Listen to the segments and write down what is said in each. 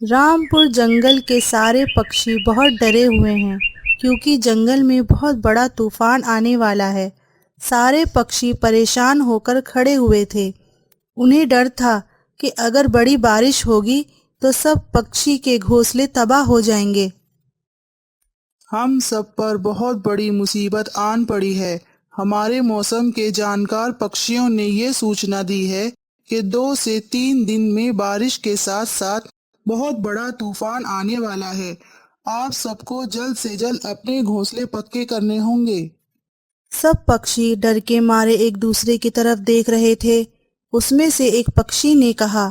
रामपुर जंगल के सारे पक्षी बहुत डरे हुए हैं क्योंकि जंगल में बहुत बड़ा तूफान आने वाला है। सारे पक्षी परेशान होकर खड़े हुए थे। उन्हें डर था कि अगर बड़ी बारिश होगी तो सब पक्षी के घोंसले तबाह हो जाएंगे। हम सब पर बहुत बड़ी मुसीबत आन पड़ी है। हमारे मौसम के जानकार पक्षियों ने ये सूचना दी है कि 2 से 3 दिन में बारिश के साथ साथ बहुत बड़ा तूफान आने वाला है। आप सबको जल्द से जल्द अपने घोंसले पक्के करने होंगे। सब पक्षी डर के मारे एक दूसरे की तरफ देख रहे थे। उसमें से एक पक्षी ने कहा,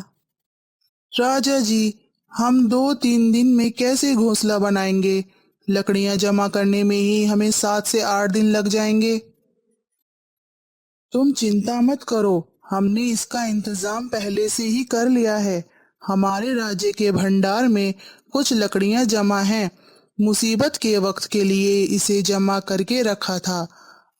राजा जी, हम 2-3 दिन में कैसे घोंसला बनाएंगे? लकड़ियां जमा करने में ही हमें 7 से 8 दिन लग जाएंगे। तुम चिंता मत करो, हमने इसका इंतजाम पहले से ही कर लिया है। हमारे राज्य के भंडार में कुछ लकड़ियां जमा हैं। मुसीबत के वक्त के लिए इसे जमा करके रखा था।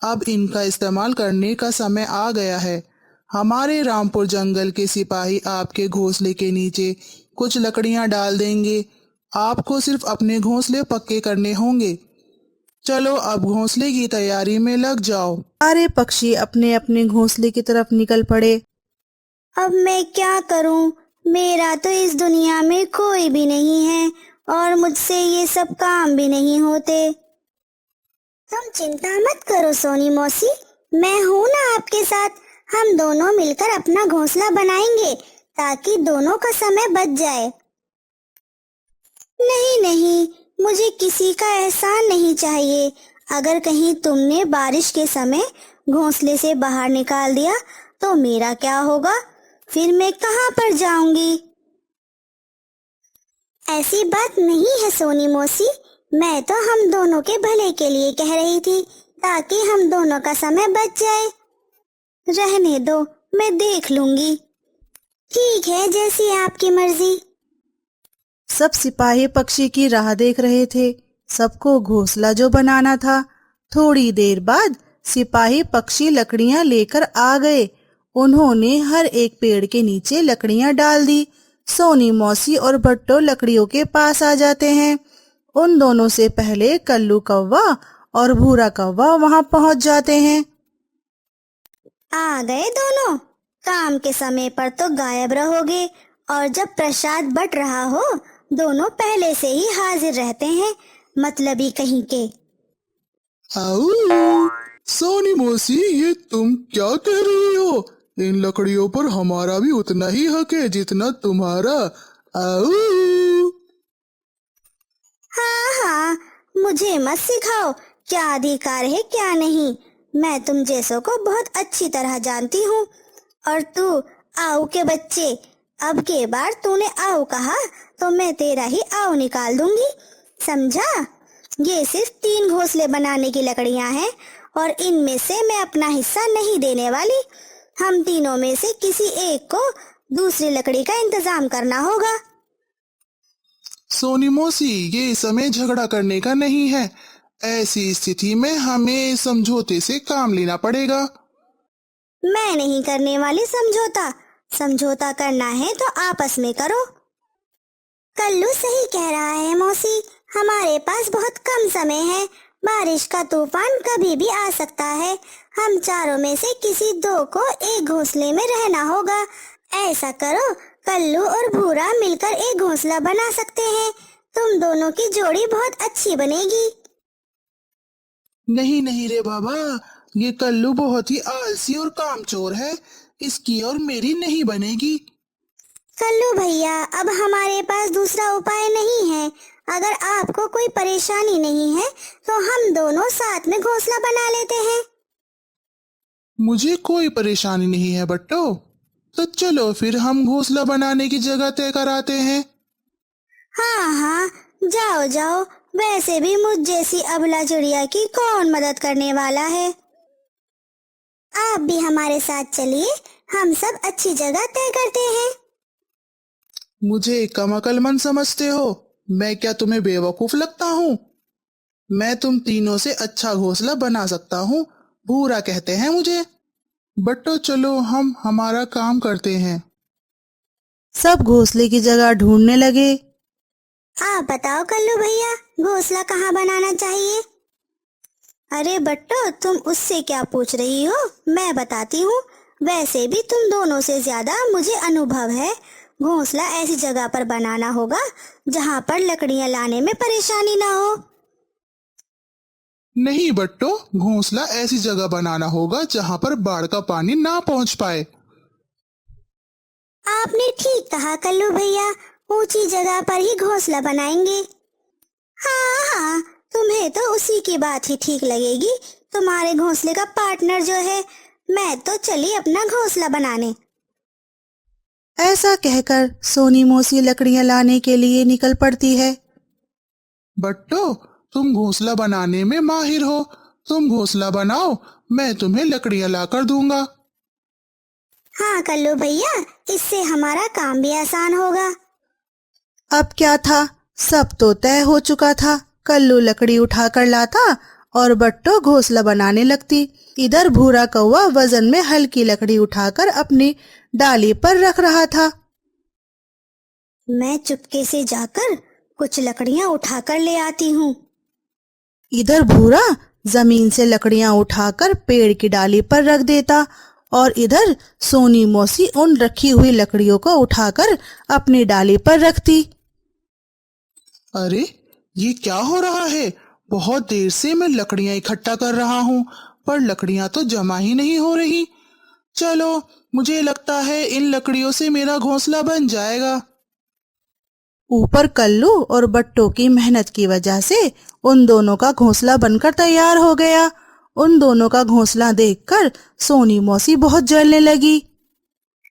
अब इनका इस्तेमाल करने का समय आ गया है। हमारे रामपुर जंगल के सिपाही आपके घोंसले के नीचे कुछ लकड़ियां डाल देंगे। आपको सिर्फ अपने घोंसले पक्के करने होंगे। चलो अब घोंसले की तैयारी में लग जाओ। सारे पक्षी अपने अपने घोंसले की तरफ निकल पड़े। अब मैं क्या करूं? मेरा तो इस दुनिया में कोई भी नहीं है और मुझसे ये सब काम भी नहीं होते। तुम चिंता मत करो सोनी मौसी, मैं हूं ना आपके साथ। हम दोनों मिलकर अपना घोंसला बनाएंगे ताकि दोनों का समय बच जाए। नहीं नहीं, मुझे किसी का एहसान नहीं चाहिए। अगर कहीं तुमने बारिश के समय घोंसले से बाहर निकाल दिया तो मेरा क्या होगा? फिर मैं कहाँ पर जाऊंगी? ऐसी बात नहीं है सोनी मौसी, मैं तो हम दोनों के भले के लिए कह रही थी ताकि हम दोनों का समय बच जाए। रहने दो, मैं देख लूंगी। ठीक है, जैसी आपकी मर्जी। सब सिपाही पक्षी की राह देख रहे थे। सबको घोंसला जो बनाना था। थोड़ी देर बाद सिपाही पक्षी लकड़ियां लेकर आ गए। उन्होंने हर एक पेड़ के नीचे लकड़ियां डाल दी। सोनी मौसी और भट्टो लकड़ियों के पास आ जाते हैं। उन दोनों से पहले कल्लू कौवा और भूरा कौवा वहां पहुंच जाते हैं। आ गए दोनों। काम के समय पर तो गायब रहोगे और जब प्रसाद बट रहा हो दोनों पहले से ही हाजिर रहते हैं, मतलबी कहीं के। आओ, सोनी मौसी, ये तुम क्या कह रही हो? इन लकड़ियों पर हमारा भी उतना ही हक है जितना तुम्हारा। आओ। हाँ हाँ, मुझे मत सिखाओ क्या अधिकार है क्या नहीं। मैं तुम जैसों को बहुत अच्छी तरह जानती हूँ। और तू आओ के बच्चे, अब के बार तूने आओ कहा तो मैं तेरा ही आओ निकाल दूंगी, समझा? ये सिर्फ 3 घोंसले बनाने की लकड़ियां हैं और इनमें से मैं अपना हिस्सा नहीं देने वाली। हम तीनों में से किसी एक को दूसरी लकड़ी का इंतजाम करना होगा। सोनी मौसी, ये समय झगड़ा करने का नहीं है। ऐसी स्थिति में हमें समझौते से काम लेना पड़ेगा। मैं नहीं करने वाली समझौता। समझौता करना है तो आपस में करो। कल्लू सही कह रहा है मौसी, हमारे पास बहुत कम समय है। बारिश का तूफान कभी भी आ सकता है। हम चारों में से किसी दो को एक घोंसले में रहना होगा। ऐसा करो, कल्लू और भूरा मिलकर एक घोंसला बना सकते हैं। तुम दोनों की जोड़ी बहुत अच्छी बनेगी। नहीं नहीं रे बाबा, ये कल्लू बहुत ही आलसी और कामचोर है। इसकी और मेरी नहीं बनेगी। कल्लू भैया, अब हमारे पास दूसरा उपाय नहीं है। अगर आपको कोई परेशानी नहीं है तो हम दोनों साथ में घोंसला बना लेते हैं। मुझे कोई परेशानी नहीं है बट्टो। तो चलो फिर हम घोंसला बनाने की जगह तय कराते हैं। हाँ हाँ, जाओ जाओ। वैसे भी मुझ जैसी अबला चिड़िया की कौन मदद करने वाला है। आप भी हमारे साथ चलिए, हम सब अच्छी जगह तय करते हैं। मुझे कम अक्लमंद समझते हो? मैं क्या तुम्हें बेवकूफ लगता हूँ? मैं तुम तीनों से अच्छा घोंसला बना सकता हूँ। भूरा कहते हैं मुझे। बट्टो चलो हम हमारा काम करते हैं। सब घोंसले की जगह ढूंढने लगे। आप बताओ कल्लू भैया, घोंसला कहाँ बनाना चाहिए? अरे बट्टो, तुम उससे क्या पूछ रही हो, मैं बताती हूँ। वैसे भी तुम दोनों से ज्यादा मुझे अनुभव है। घोंसला ऐसी जगह पर बनाना होगा जहाँ पर लकड़ियाँ लाने में परेशानी ना हो। नहीं बट्टो, घोंसला ऐसी जगह बनाना होगा जहाँ पर बाढ़ का पानी ना पहुँच पाए। आपने ठीक कहा कल्लू भैया, ऊंची जगह पर ही घोंसला बनाएंगे। हाँ हाँ, तुम्हें तो उसी की बात ही ठीक लगेगी। तुम्हारे घोंसले का पार्टनर जो है, मैं तो चली अपना घोंसला बनाने। ऐसा कहकर सोनी मौसी लकड़ियां लाने के लिए निकल पड़ती है। बट्टो, तुम घोंसला बनाने में माहिर हो, तुम घोंसला बनाओ, मैं तुम्हें लकड़ियां लाकर दूंगा। हाँ कल्लू भैया, इससे हमारा काम भी आसान होगा। अब क्या था, सब तो तय हो चुका था। कल्लू लकड़ी उठाकर लाता और बट्टो घोंसला बनाने लगती। इधर भूरा कौवा वजन में हल्की लकड़ी उठाकर अपनी डाली पर रख रहा था। मैं चुपके से जाकर कुछ लकड़ियाँ उठाकर ले आती हूँ। इधर भूरा जमीन से लकड़ियां उठाकर पेड़ की डाली पर रख देता और इधर सोनी मौसी उन रखी हुई लकड़ियों को उठाकर अपनी डाली पर रखती। अरे, ये क्या हो रहा है? बहुत देर से मैं लकड़ियां इकट्ठा कर रहा हूँ, पर लकड़ियां तो जमा ही नहीं हो रही। चलो, मुझे लगता है इन लकड़ियों से मेरा घोंसला बन जाएगा। ऊपर कल्लू और बट्टो की मेहनत की वजह से उन दोनों का घोंसला बनकर तैयार हो गया। उन दोनों का घोंसला देखकर सोनी मौसी बहुत जलने लगी।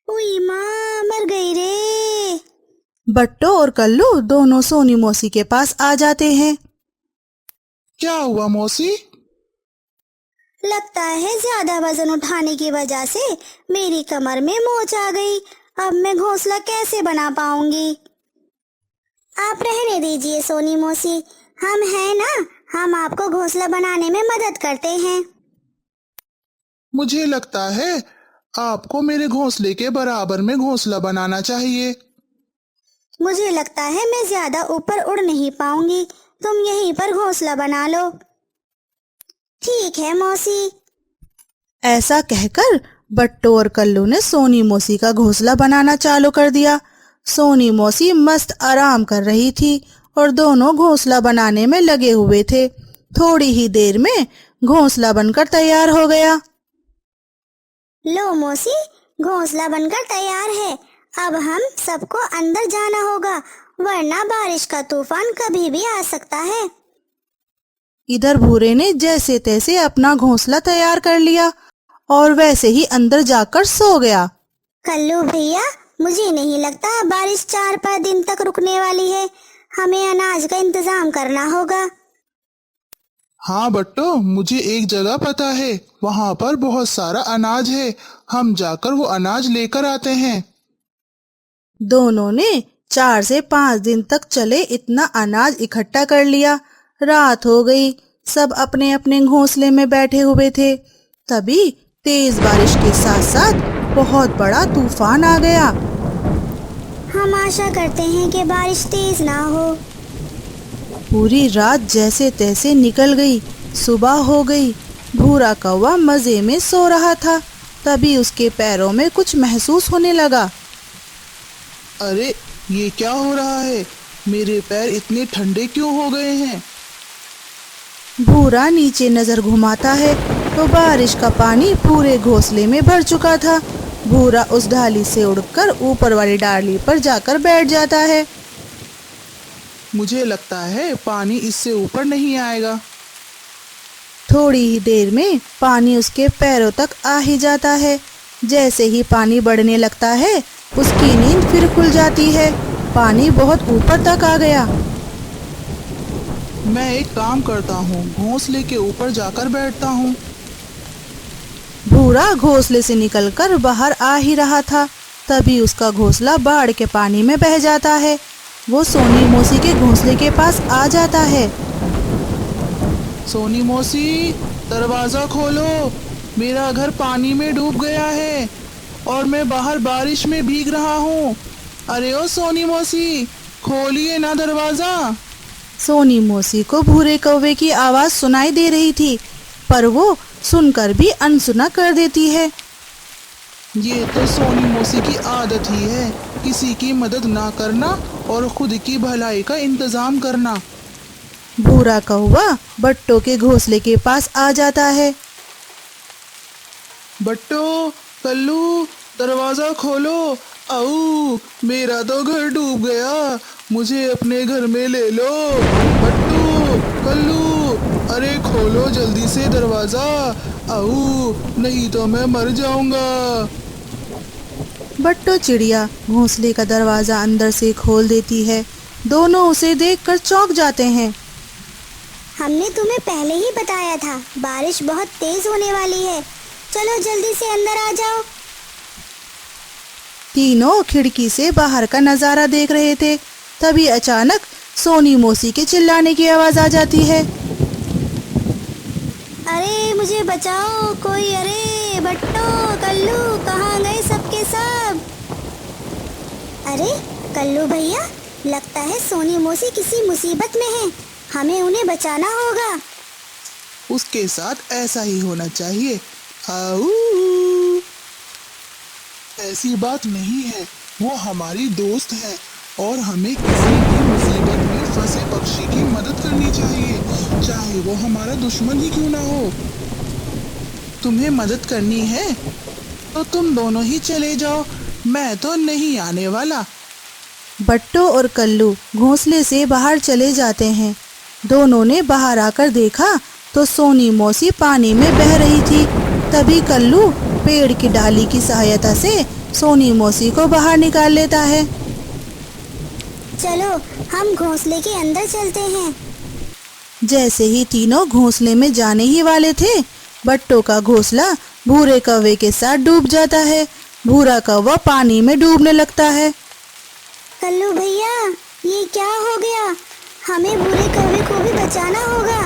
उई माँ, मर गई रे। बट्टो और कल्लू दोनों सोनी मौसी के पास आ जाते हैं। क्या हुआ मौसी? लगता है ज्यादा वजन उठाने की वजह से मेरी कमर में मोच आ गई। अब मैं घोंसला कैसे बना पाऊंगी? आप रहने दीजिए सोनी मौसी, हम हैं ना, हम आपको घोंसला बनाने में मदद करते हैं। मुझे लगता है आपको मेरे घोंसले के बराबर में घोंसला बनाना चाहिए। मुझे लगता है मैं ज्यादा ऊपर उड़ नहीं पाऊंगी, तुम यहीं पर घोंसला बना लो। ठीक है मौसी। ऐसा कहकर बट्टो और कल्लू ने सोनी मौसी का घोंसला बनाना चालू कर दिया। सोनी मौसी मस्त आराम कर रही थी और दोनों घोंसला बनाने में लगे हुए थे। थोड़ी ही देर में घोंसला बनकर तैयार हो गया। लो मौसी, घोंसला बनकर तैयार है। अब हम सबको अंदर जाना होगा, वरना बारिश का तूफान कभी भी आ सकता है। इधर भूरे ने जैसे तैसे अपना घोंसला तैयार कर लिया और वैसे ही अंदर जाकर सो गया। कल्लू भैया, मुझे नहीं लगता बारिश 4-5 दिन तक रुकने वाली है। हमें अनाज का इंतजाम करना होगा। हाँ बट्टो, मुझे एक जगह पता है, वहाँ पर बहुत सारा अनाज है, हम जाकर वो अनाज लेकर आते हैं। दोनों ने 4 से 5 दिन तक चले इतना अनाज इकट्ठा कर लिया। रात हो गई, सब अपने अपने घोंसले में बैठे हुए थे। तभी तेज बारिश के साथ साथ बहुत बड़ा तूफान आ गया। हम आशा करते हैं कि बारिश तेज ना हो। पूरी रात जैसे तैसे निकल गई। सुबह हो गई। भूरा कौवा मजे में सो रहा था। तभी उसके पैरों में कुछ महसूस होने लगा। अरे, ये क्या हो रहा है? मेरे पैर इतने ठंडे क्यों हो गए हैं? भूरा नीचे नजर घुमाता है तो बारिश का पानी पूरे घोंसले में भर चुका था। भूरा उस डाली से उड़कर ऊपर वाली डाली पर जाकर बैठ जाता है। मुझे लगता है पानी इससे ऊपर नहीं आएगा। थोड़ी ही देर में पानी उसके पैरों तक आ ही जाता है। जैसे ही पानी बढ़ने लगता है उसकी नींद फिर खुल जाती है। पानी बहुत ऊपर तक आ गया। मैं एक काम करता हूँ, घोंसले के ऊपर जाकर बैठता हूँ। भूरा घोंसले से निकलकर बाहर आ ही रहा था। तभी उसका घोंसला बाढ़ के पानी में बह जाता है। वो सोनी मौसी के घोंसले के पास आ जाता है। सोनी मौसी, दरवाजा खोलो, मेरा घर पानी में डूब गया है और मैं बाहर बारिश में भीग रहा हूँ। अरे ओ सोनी मौसी, खोलिए ना दरवाजा। सोनी मौसी को भूरे कौवे की आवाज सुनाई दे रही थी, पर वो सुनकर भी अनसुना कर देती है। ये तो सोनी मौसी की आदत ही है, किसी की मदद ना करना और खुद की भलाई का इंतजाम करना। भूरा कौवा बट्टो के घोंसले के पास आ जाता है। बट्टो, कल्लू, दरवाजा खोलो। आओ, मेरा तो घर डूब गया, मुझे अपने घर में ले लो। बट्टू, कल्लू, अरे खोलो जल्दी से दरवाजा। आओ, नहीं तो मैं मर जाऊंगा। बट्टो चिड़िया घोंसले का दरवाजा अंदर से खोल देती है। दोनों उसे देखकर चौंक जाते हैं। हमने तुम्हें पहले ही बताया था, बारिश बहुत तेज होने वाली है। चलो जल्दी से अंदर आ जाओ। तीनों खिड़की से बाहर का नजारा देख रहे थे, तभी अचानक सोनी मौसी के चिल्लाने की आवाज आ जाती है। अरे मुझे बचाओ कोई, अरे बट्टो, कल्लू, कहाँ गए सबके सब? अरे कल्लू भैया, लगता है सोनी मौसी किसी मुसीबत में है, हमें उन्हें बचाना होगा। उसके साथ ऐसा ही होना चाहिए। आओ, ऐसी बात नहीं है, वो हमारी दोस्त है और हमें किसी भी मुसीबत में फंसे पक्षी की मदद करनी चाहिए, चाहे वो हमारा दुश्मन ही क्यों ना हो। तुम्हें मदद करनी है तो तुम दोनों ही चले जाओ, मैं तो नहीं आने वाला। बट्टो और कल्लू घोंसले से बाहर चले जाते हैं। दोनों ने बाहर आकर देखा तो सोनी मौसी पानी में बह रही थी। तभी कल्लू पेड़ की डाली की सहायता से सोनी मौसी को बाहर निकाल लेता है। चलो हम घोंसले के अंदर चलते हैं। जैसे ही तीनों घोंसले में जाने ही वाले थे, बट्टो का घोंसला भूरे कौवे के साथ डूब जाता है। भूरा कौवा पानी में डूबने लगता है। कल्लू भैया, ये क्या हो गया? हमें भूरे कौवे को भी बचाना होगा।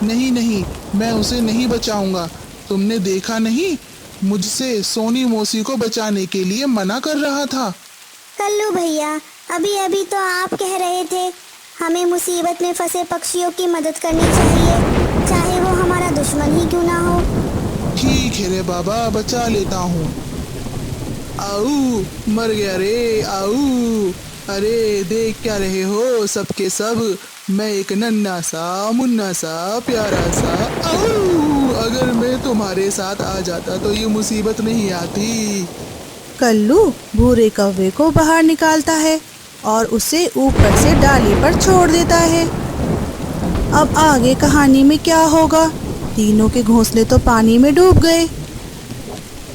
नहीं नहीं, मैं उसे नहीं बचाऊंगा। तुमने देखा नहीं, मुझसे सोनी मौसी को बचाने के लिए मना कर रहा था। कल्लू भैया, अभी अभी तो आप कह रहे थे हमें मुसीबत में फंसे पक्षियों की मदद करनी चाहिए, चाहे वो हमारा दुश्मन ही क्यों ना हो। ठीक है रे बाबा, बचा लेता हूँ। आऊ, मर गया रे, आऊ। अरे देख क्या रहे हो सबके सब, मैं एक नन्हा सा मुन्ना सा प्यारा सा। आऊ, अगर मैं तुम्हारे साथ आ जाता तो ये मुसीबत नहीं आती। कल्लू भूरे कौवे को बाहर निकालता है और उसे ऊपर से डाली पर छोड़ देता है। अब आगे कहानी में क्या होगा? तीनों के घोंसले तो पानी में डूब गए।